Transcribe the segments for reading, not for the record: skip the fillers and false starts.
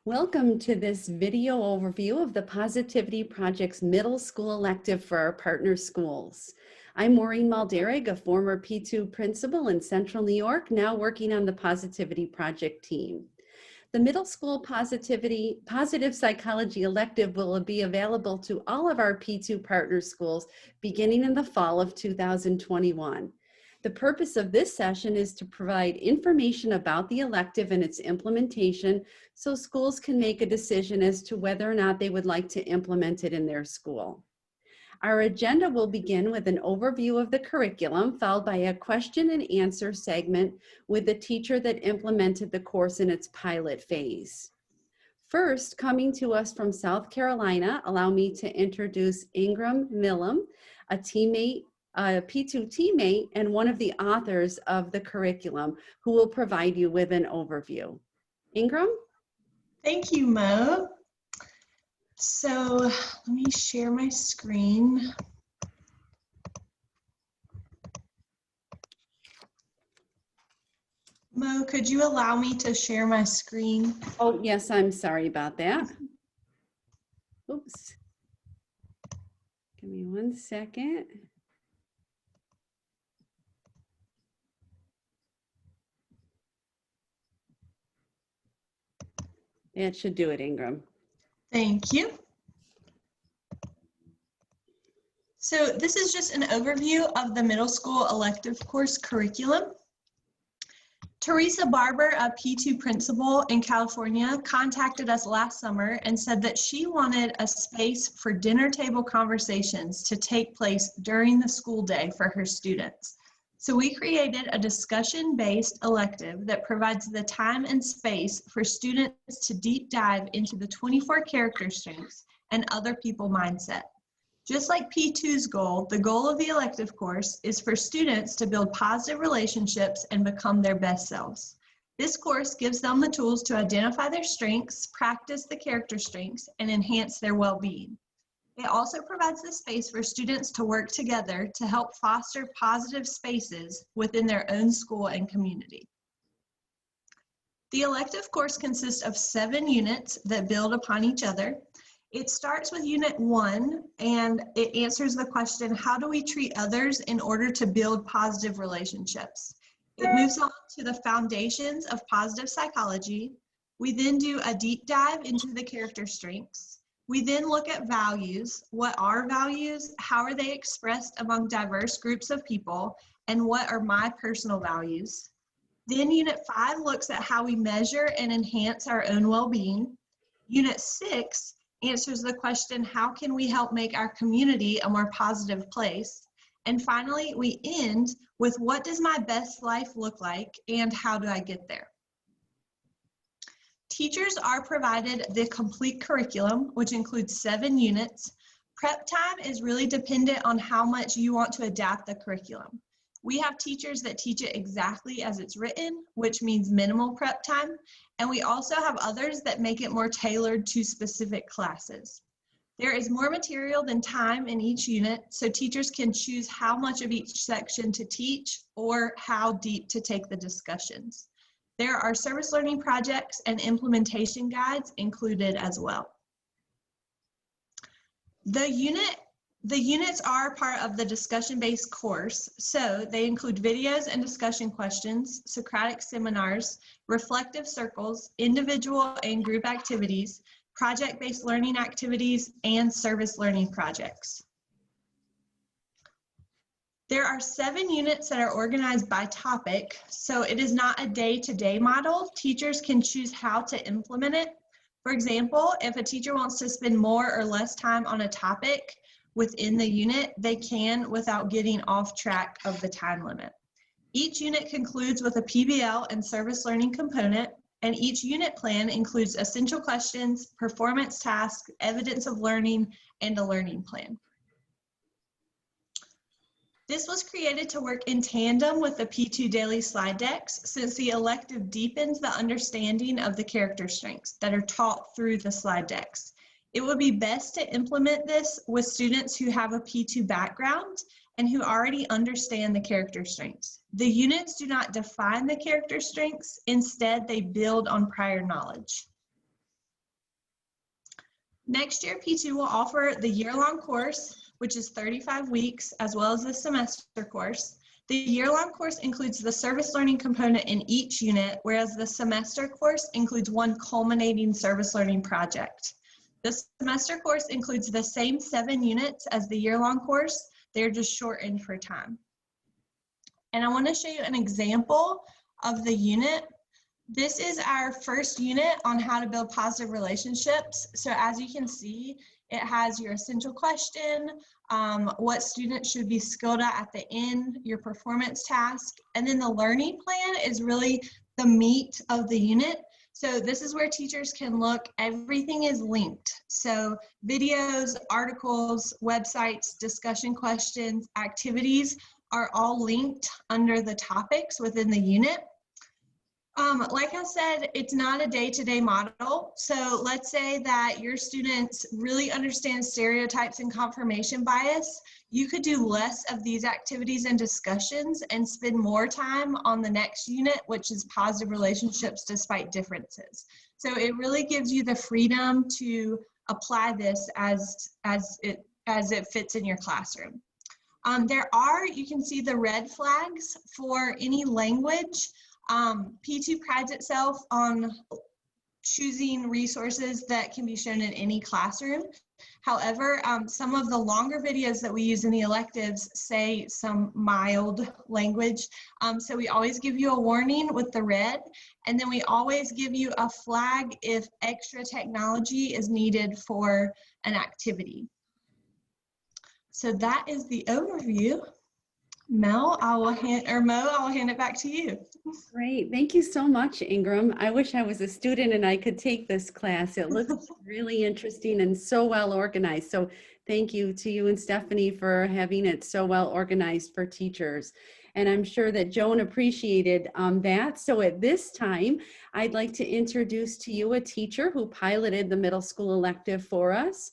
Welcome to this video overview of the Positivity Project's middle school elective for our partner schools. I'm Maureen Mulderig, a former P2 principal in Central New York, now working on the Positivity Project team. The middle school positive psychology elective will be available to all of our P2 partner schools beginning in the fall of 2021. The purpose of this session is to provide information about the elective and its implementation so schools can make a decision as to whether or not they would like to implement it in their school. Our agenda will begin with an overview of the curriculum, followed by a question and answer segment with the teacher that implemented the course in its pilot phase. First, coming to us from South Carolina, allow me to introduce Ingram Milam, a P2 teammate and one of the authors of the curriculum, who will provide you with an overview. Ingram? Thank you, Mo. So let me share my screen. Mo, could you allow me to share my screen? Oh, yes, I'm sorry about that. Oops. Give me 1 second. That should do it, Ingram. Thank you. So this is just an overview of the middle school elective course curriculum. Teresa Barber, a P2 principal in California, contacted us last summer and said that she wanted a space for dinner table conversations to take place during the school day for her students. So we created a discussion-based elective that provides the time and space for students to deep dive into the 24 character strengths and other people mindset. Just like P2's goal, the goal of the elective course is for students to build positive relationships and become their best selves. This course gives them the tools to identify their strengths, practice the character strengths, and enhance their well-being. It also provides the space for students to work together to help foster positive spaces within their own school and community. The elective course consists of 7 units that build upon each other. It starts with Unit 1, and it answers the question, how do we treat others in order to build positive relationships? It moves on to the foundations of positive psychology. We then do a deep dive into the character strengths. We then look at values. What are values? How are they expressed among diverse groups of people? And what are my personal values? Then Unit 5 looks at how we measure and enhance our own well-being. Unit 6 answers the question, how can we help make our community a more positive place? And finally, we end with, what does my best life look like and how do I get there? Teachers are provided the complete curriculum, which includes 7 units. Prep time is really dependent on how much you want to adapt the curriculum. We have teachers that teach it exactly as it's written, which means minimal prep time, and we also have others that make it more tailored to specific classes. There is more material than time in each unit, so teachers can choose how much of each section to teach or how deep to take the discussions. There are service learning projects and implementation guides included as well. The units are part of the discussion-based course, so they include videos and discussion questions, Socratic seminars, reflective circles, individual and group activities, project-based learning activities, and service learning projects. There are 7 units that are organized by topic, so it is not a day-to-day model. Teachers can choose how to implement it. For example, if a teacher wants to spend more or less time on a topic within the unit, they can without getting off track of the time limit. Each unit concludes with a PBL and service learning component, and each unit plan includes essential questions, performance tasks, evidence of learning, and a learning plan. This was created to work in tandem with the P2 daily slide decks, since the elective deepens the understanding of the character strengths that are taught through the slide decks. It would be best to implement this with students who have a P2 background and who already understand the character strengths. The units do not define the character strengths, instead they build on prior knowledge. Next year, P2 will offer the year-long course, which is 35 weeks, as well as the semester course. The year-long course includes the service learning component in each unit, whereas the semester course includes one culminating service learning project. The semester course includes the same 7 units as the year-long course. They're just shortened for time. And I want to show you an example of the unit. This is our first unit on how to build positive relationships. So as you can see, it has your essential question, what students should be skilled at the end, your performance task, and then the learning plan is really the meat of the unit. So this is where teachers can look, everything is linked. So videos, articles, websites, discussion questions, activities are all linked under the topics within the unit. Like I said, it's not a day-to-day model. So let's say that your students really understand stereotypes and confirmation bias. You could do less of these activities and discussions and spend more time on the next unit, which is positive relationships despite differences. So it really gives you the freedom to apply this as it fits in your classroom. You can see the red flags for any language. P2 prides itself on choosing resources that can be shown in any classroom. However, some of the longer videos that we use in the electives say some mild language. So we always give you a warning with the red, and then we always give you a flag if extra technology is needed for an activity. So that is the overview. Mo, I will hand it back to you. Great. Thank you so much, Ingram. I wish I was a student and I could take this class. It looks really interesting and so well organized. So thank you to you and Stephanie for having it so well organized for teachers. And I'm sure that Joan appreciated that. So at this time, I'd like to introduce to you a teacher who piloted the middle school elective for us.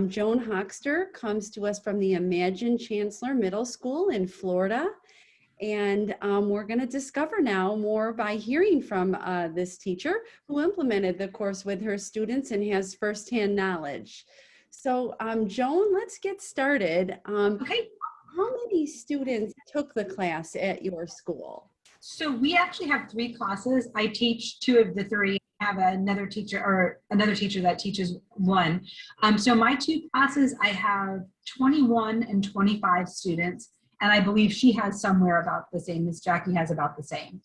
Joan Hoxter comes to us from the Imagine-Chancellor Middle School in Florida. And we're going to discover now more by hearing from this teacher who implemented the course with her students and has firsthand knowledge. So Joan, let's get started. Okay. How many students took the class at your school? So we actually have 3 classes. I teach 2 of the 3. I have another teacher that teaches 1. So my 2 classes, I have 21 and 25 students. And I believe she has somewhere about the same. Miss Jackie has about the same.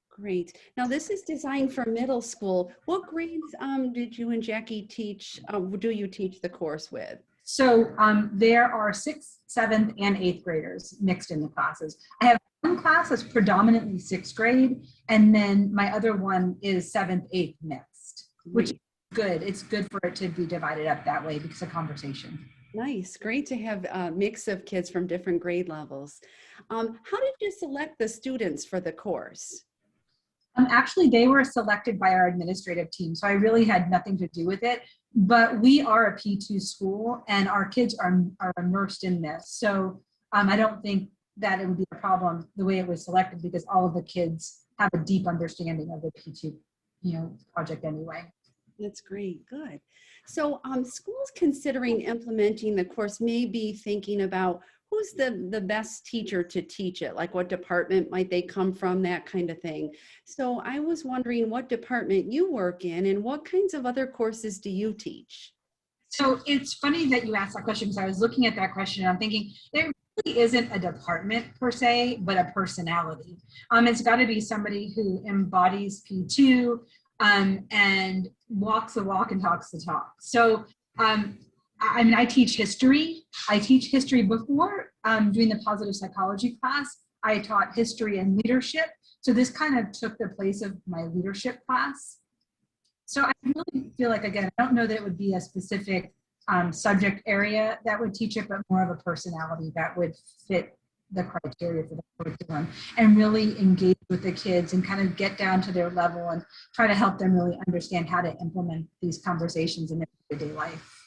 Great. Now this is designed for middle school. What grades did you and Jackie teach, do you teach the course with? So there are 6th, 7th, and 8th graders mixed in the classes. I have one class that's predominantly 6th grade, and then my other one is 7th, 8th mixed, which is good. It's good for it to be divided up that way because of conversation. Nice. Great to have a mix of kids from different grade levels. How did you select the students for the course? Actually, they were selected by our administrative team, so I really had nothing to do with it. But we are a P2 school, and our kids are immersed in this. So I don't think that it would be a problem the way it was selected because all of the kids have a deep understanding of the P2, project anyway. That's great. Good. So schools considering implementing the course may be thinking about who's the best teacher to teach it, like what department might they come from, that kind of thing. So I was wondering what department you work in and what kinds of other courses do you teach? So it's funny that you asked that question because I was looking at that question and I'm thinking there really isn't a department per se, but a personality. It's got to be somebody who embodies P2 and walks the walk and talks the talk. So I teach history. I teach history before doing the positive psychology class. I taught history and leadership. So this kind of took the place of my leadership class. So I really feel like, again, I don't know that it would be a specific subject area that would teach it, but more of a personality that would fit the criteria for the curriculum and really engage with the kids and kind of get down to their level and try to help them really understand how to implement these conversations in their everyday life.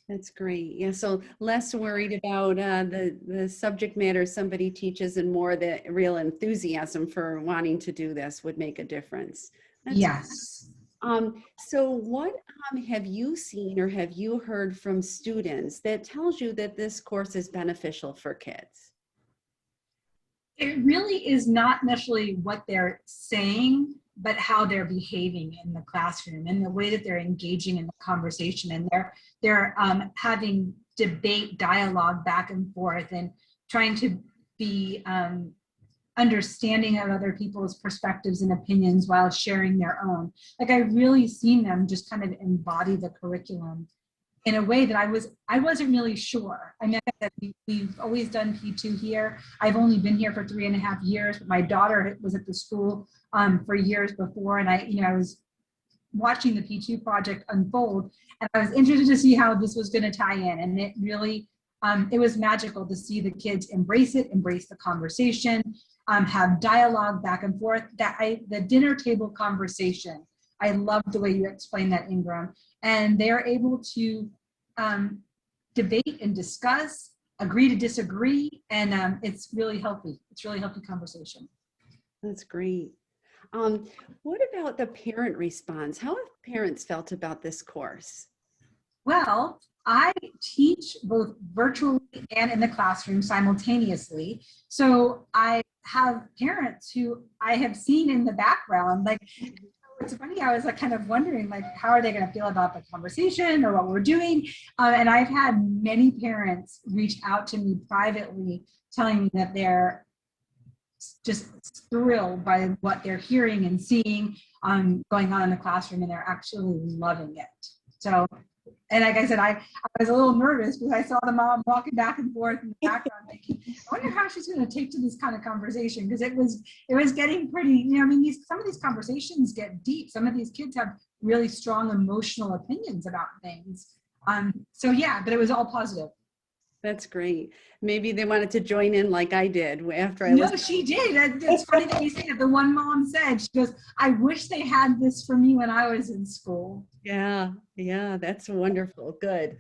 That's great. Yeah, so less worried about the subject matter somebody teaches and more the real enthusiasm for wanting to do this would make a difference. That's yes. So what have you seen or have you heard from students that tells you that this course is beneficial for kids? It really is not necessarily what they're saying, but how they're behaving in the classroom and the way that they're engaging in the conversation, and they're having debate, dialogue back and forth, and trying to be understanding of other people's perspectives and opinions while sharing their own. Like, I really seen them just kind of embody the curriculum in a way that I wasn't really sure. I mean, we've always done P2 here. I've only been here for 3.5 years, but my daughter was at the school for years before, and I was watching the P2 project unfold, and I was interested to see how this was going to tie in, and it really, it was magical to see the kids embrace it, embrace the conversation, have dialogue back and forth. The dinner table conversation, I love the way you explained that, Ingram. And they're able to debate and discuss, agree to disagree, and it's really healthy. It's really healthy conversation. That's great. What about the parent response? How have parents felt about this course? Well, I teach both virtually and in the classroom simultaneously. So I have parents who I have seen in the background, like, it's funny, I was like kind of wondering, like, how are they going to feel about the conversation or what we're doing? And I've had many parents reach out to me privately telling me that they're just thrilled by what they're hearing and seeing going on in the classroom, and they're actually loving it. So, and like I said, I was a little nervous because I saw the mom walking back and forth in the background thinking, I wonder how she's going to take to this kind of conversation, because it was getting pretty, I mean, some of these conversations get deep. Some of these kids have really strong emotional opinions about things. So yeah, but it was all positive. That's great. Maybe they wanted to join in like I did after I No, listened. she did. It's funny that you say that. The one mom said, she goes, I wish they had this for me when I was in school. Yeah, that's wonderful. Good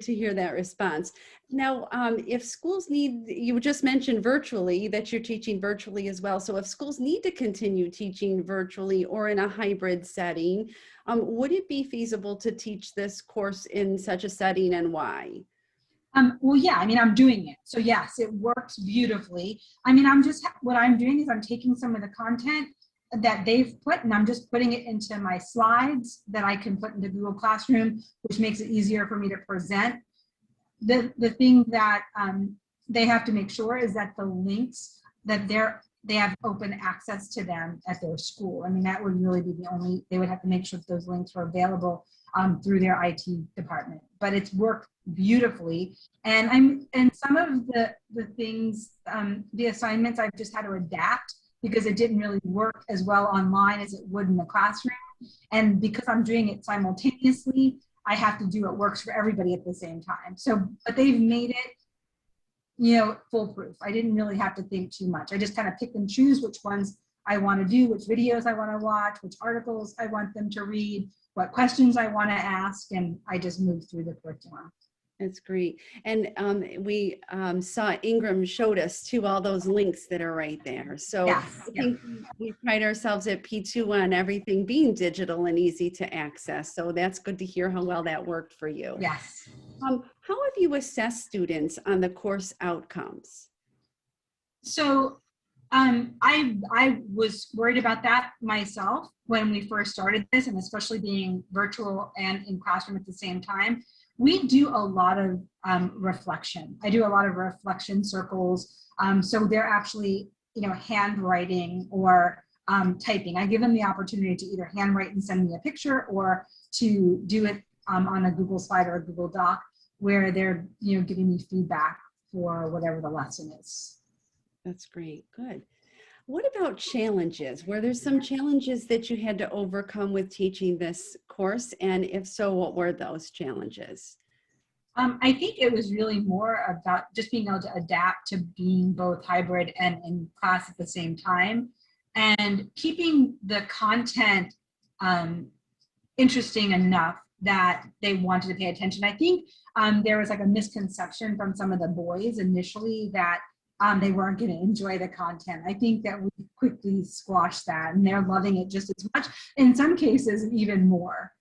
to hear that response. Now, if schools need, you just mentioned virtually, that you're teaching virtually as well. So if schools need to continue teaching virtually or in a hybrid setting, would it be feasible to teach this course in such a setting, and why? Well, yeah, I mean, I'm doing it. So yes, it works beautifully. I mean, what I'm doing is I'm taking some of the content that they've put, and I'm just putting it into my slides that I can put into Google Classroom, which makes it easier for me to present. The thing that they have to make sure is that the links that they have open access to them at their school. I mean, that would really be they would have to make sure that those links were available through their IT department. But it's worked beautifully, and some of the things, the assignments, I've just had to adapt because it didn't really work as well online as it would in the classroom. And because I'm doing it simultaneously, I have to do it works for everybody at the same time. So, but they've made it, foolproof. I didn't really have to think too much. I just kind of pick and choose which ones I want to do, which videos I want to watch, which articles I want them to read, what questions I want to ask, and I just move through the curriculum. That's great. And we saw Ingram showed us too, all those links that are right there. So Yes, I think we pride ourselves at P2 on everything being digital and easy to access. So that's good to hear how well that worked for you. yes. How have you assessed students on the course outcomes? So I was worried about that myself when we first started this, and especially being virtual and in classroom at the same time. We do a lot of reflection. I do a lot of reflection circles. So they're actually, handwriting or typing. I give them the opportunity to either handwrite and send me a picture, or to do it on a Google slide or a Google Doc, where they're, giving me feedback for whatever the lesson is. That's great. Good. What about challenges? Were there some challenges that you had to overcome with teaching this course? And if so, what were those challenges? I think it was really more about just being able to adapt to being both hybrid and in class at the same time, and keeping the content interesting enough that they wanted to pay attention. I think there was like a misconception from some of the boys initially that they weren't going to enjoy the content. I think that we quickly squashed that, and they're loving it just as much, in some cases even more.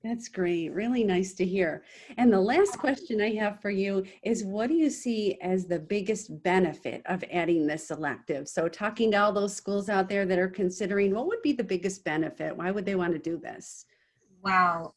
That's great. Really nice to hear. And the last question I have for you is, what do you see as the biggest benefit of adding this elective? So talking to all those schools out there that are considering, what would be the biggest benefit? Why would they want to do this? Wow.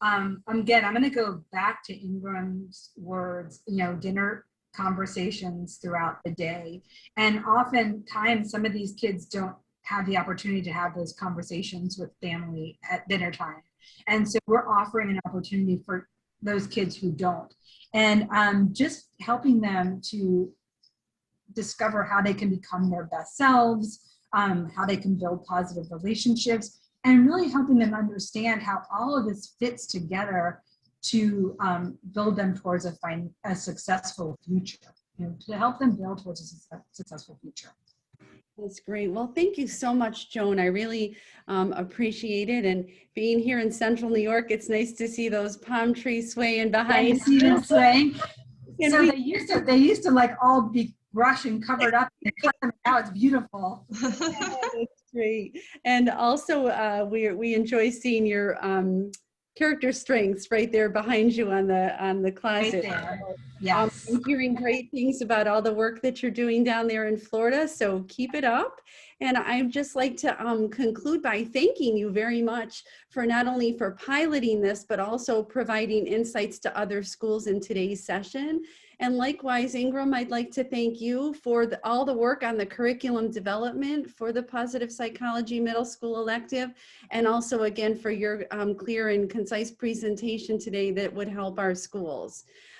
Again, I'm going to go back to Ingram's words, dinner conversations throughout the day. And oftentimes some of these kids don't have the opportunity to have those conversations with family at dinner time. And so we're offering an opportunity for those kids who don't. And just helping them to discover how they can become their best selves, how they can build positive relationships, and really helping them understand how all of this fits together to build them towards a successful future, to help them build towards a successful future. That's great. Well, thank you so much, Joan. I really appreciate it. And being here in Central New York, it's nice to see those palm trees swaying behind you. See them swaying. And so they used to like all be brushed and covered up and cut them out. It's beautiful. That's great. And also, we enjoy seeing your character strengths right there behind you on the closet. Right there. Yes. I'm hearing great things about all the work that you're doing down there in Florida, so keep it up. And I'd just like to conclude by thanking you very much for not only for piloting this, but also providing insights to other schools in today's session. And likewise, Ingram, I'd like to thank you for all the work on the curriculum development for the Positive Psychology Middle School elective, and also again for your clear and concise presentation today that would help our schools.